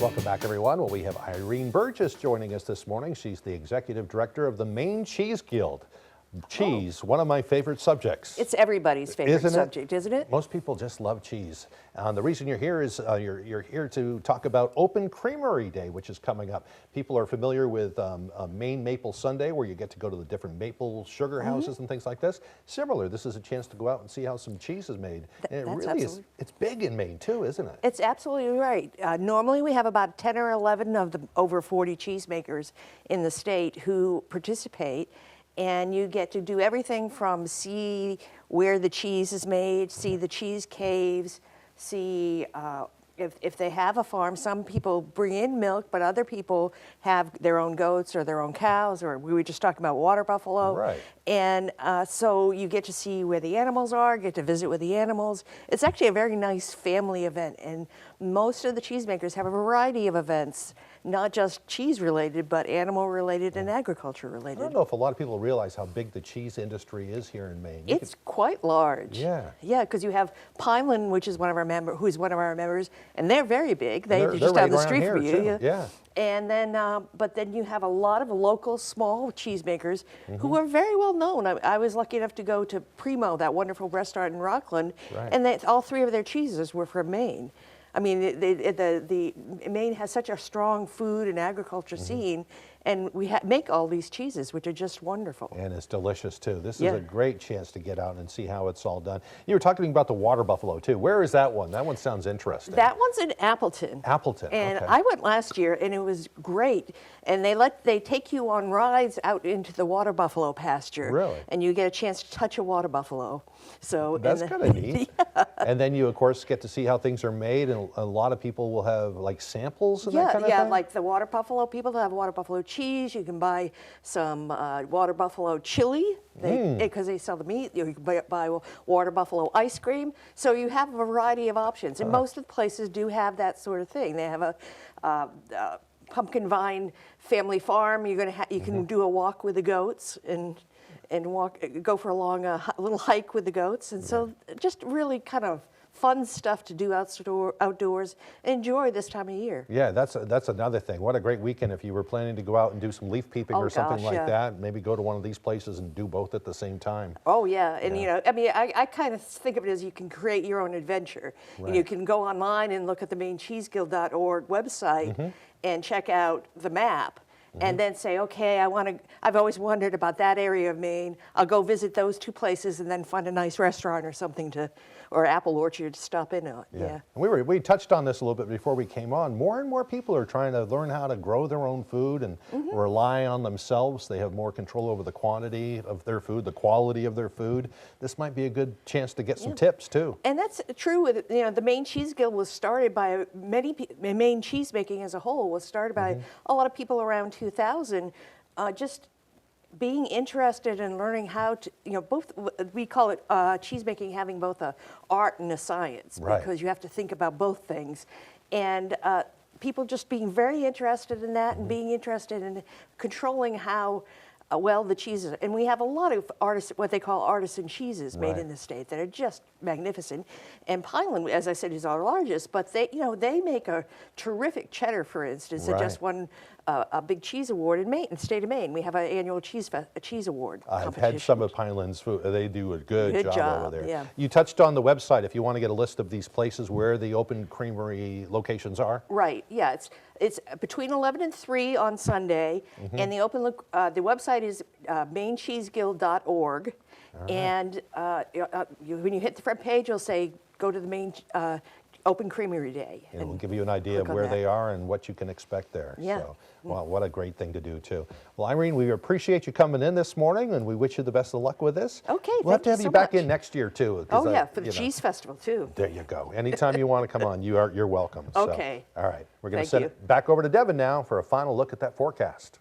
Welcome back, everyone. Well, we have Irene Burgess joining us this morning. She's the executive director of the Maine Cheese Guild. Cheese, one of my favorite subjects. It's everybody's favorite subject, isn't it? Most people just love cheese. The reason you're here is you're here to talk about Open Creamery Day, which is coming up. People are familiar with Maine Maple Sunday, where you get to go to the different maple sugar houses and things like this. Similar, this is a chance to go out and see how some cheese is made. And it really is, it's big in Maine too, isn't it? It's absolutely right. Normally we have about 10 or 11 of the over 40 cheesemakers in the state who participate. And you get to do everything from see where the cheese is made, see the cheese caves, see if they have a farm. Some people bring in milk, but other people have their own goats or their own cows, or we were just talking about water buffalo. Right. And so you get to see where the animals are, get to visit with the animals. It's actually a very nice family event, and most of the cheesemakers have a variety of events, not just cheese related, but animal related and agriculture related. I don't know if a lot of people realize how big the cheese industry is here in Maine. It's quite large. Yeah. Yeah, because you have Pineland, which is one of our members, and they're very big. They're just right down the around street here from you. too. Yeah. And then, but then you have a lot of local small cheesemakers who are very well known. I was lucky enough to go to Primo, that wonderful restaurant in Rockland, and all three of their cheeses were from Maine. I mean, Maine has such a strong food and agriculture scene, and we make all these cheeses, which are just wonderful. And it's delicious too. This is a great chance to get out and see how it's all done. You were talking about the water buffalo too. Where is that one? That one sounds interesting. That one's in Appleton. Appleton. And okay. I went last year, and it was great. And they take you on rides out into the water buffalo pasture. Really? And you get a chance to touch a water buffalo. So that's kind of neat. And then you, of course, get to see how things are made, and a lot of people will have like samples and that kind of thing? Like the water buffalo people have water buffalo cheese. You can buy some water buffalo chili because they sell the meat. You can buy water buffalo ice cream. So you have a variety of options, and most of the places do have that sort of thing. They have a pumpkin vine family farm. You can do a walk with the goats and go for a long little hike with the goats, and so just really kind of fun stuff to do outdoors and enjoy this time of year. Yeah, that's another thing. What a great weekend if you were planning to go out and do some leaf peeping or something like that. Maybe go to one of these places and do both at the same time. Oh yeah, and you know, I mean, I kind of think of it as you can create your own adventure. Right. And you can go online and look at the MaineCheeseGuild.org website and check out the map. And then say, okay, I've always wondered about that area of Maine. I'll go visit those two places and then find a nice restaurant or something or apple orchard to stop in on. Yeah. And we touched on this a little bit before we came on. More and more people are trying to learn how to grow their own food and rely on themselves. They have more control over the quantity of their food, the quality of their food. This might be a good chance to get some tips too. And that's true with, the Maine Cheese Guild was started by Maine cheese making as a whole was started by a lot of people around 2000, just being interested in learning how to, both, we call it cheese making having both a art and a science, because you have to think about both things. And people just being very interested in that and being interested in controlling how well the cheeses, and we have a lot of what they call artisan cheeses made in the state that are just magnificent. And Pineland, as I said, is our largest, but they make a terrific cheddar, for instance, that just won a big cheese award in Maine, in the state of Maine. We have an annual cheese award. I've had some of Pineland's food. They do a good job over there. Yeah. You touched on the website. If you want to get a list of these places where the Open Creamery locations are. Right. Yeah. It's between 11 and 3 on Sunday, and the website is MaineCheeseGuild.org. And when you hit the front page, you'll say, go to the Maine Open Creamery Day. And it'll give you an idea of where they are and what you can expect there. Yeah. So, wow, what a great thing to do, too. Well, Irene, we appreciate you coming in this morning, and we wish you the best of luck with this. Okay, we'll have to have you back in next year, too. Oh, yeah, for the Cheese Festival, too. There you go. Anytime you want to come on, you're welcome. Okay. So, all right, we're going to send it back over to Devin now for a final look at that forecast.